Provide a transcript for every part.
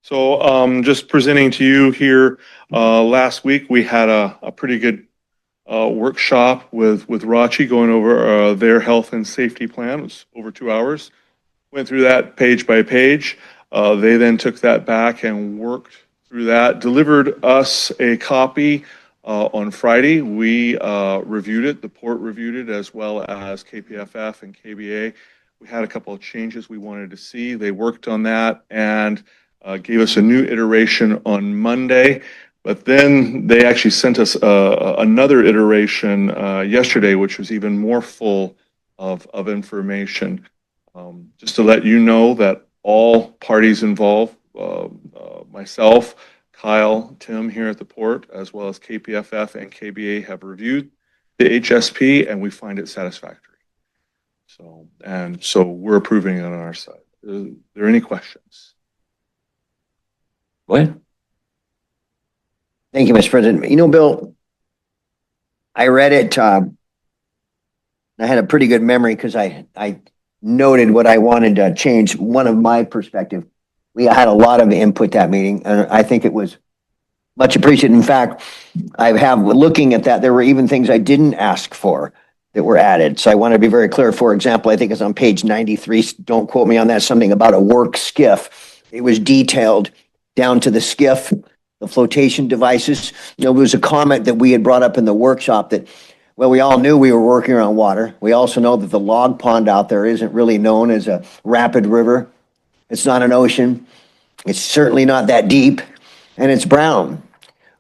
So just presenting to you here, last week we had a pretty good workshop with Rotschy going over their health and safety plan. It was over 2 hours. Went through that page by page. They then took that back and worked through that, delivered us a copy on Friday. We reviewed it, the port reviewed it, as well as KPFF and KBA. We had a couple of changes we wanted to see. They worked on that and gave us a new iteration on Monday, but then they actually sent us another iteration yesterday, which was even more full of information. Just to let you know that all parties involved, myself, Kyle, Tim here at the port, as well as KPFF and KBA, have reviewed the HSP, and we find it satisfactory. So we're approving it on our side. Are there any questions? Go ahead. Thank you, Mr. President. You know, Bill, I read it. I had a pretty good memory because I noted what I wanted to change. One of my perspective, we had a lot of input that meeting, and I think it was much appreciated. In fact, looking at that, there were even things I didn't ask for that were added. So I want to be very clear. For example, I think it's on page 93. Don't quote me on that. Something about a work skiff. It was detailed down to the skiff, the flotation devices. There was a comment that we had brought up in the workshop that, well, we all knew we were working around water. We also know that the log pond out there isn't really known as a rapid river. It's not an ocean. It's certainly not that deep, and it's brown.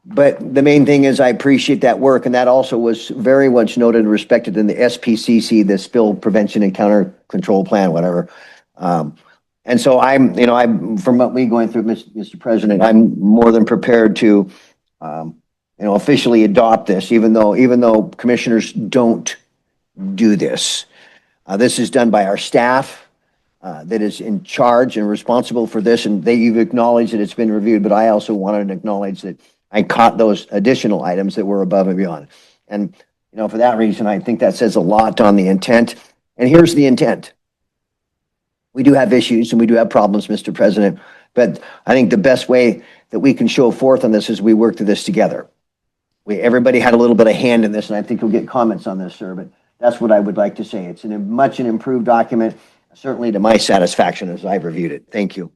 But the main thing is I appreciate that work, and that also was very much noted and respected in the SPCC, the Spill Prevention and Counter Control Plan, whatever. And so I'm from what we going through, Mr. President, I'm more than prepared to, officially adopt this, even though commissioners don't do this. This is done by our staff that is in charge and responsible for this, and you've acknowledged that it's been reviewed, but I also wanted to acknowledge that I caught those additional items that were above and beyond. And, for that reason, I think that says a lot on the intent. And here's the intent. We do have issues and we do have problems, Mr. President, but I think the best way that we can show forth on this is we work through this together. Everybody had a little bit of hand in this, and I think we'll get comments on this, sir, but that's what I would like to say. It's much an improved document, certainly to my satisfaction as I've reviewed it. Thank you.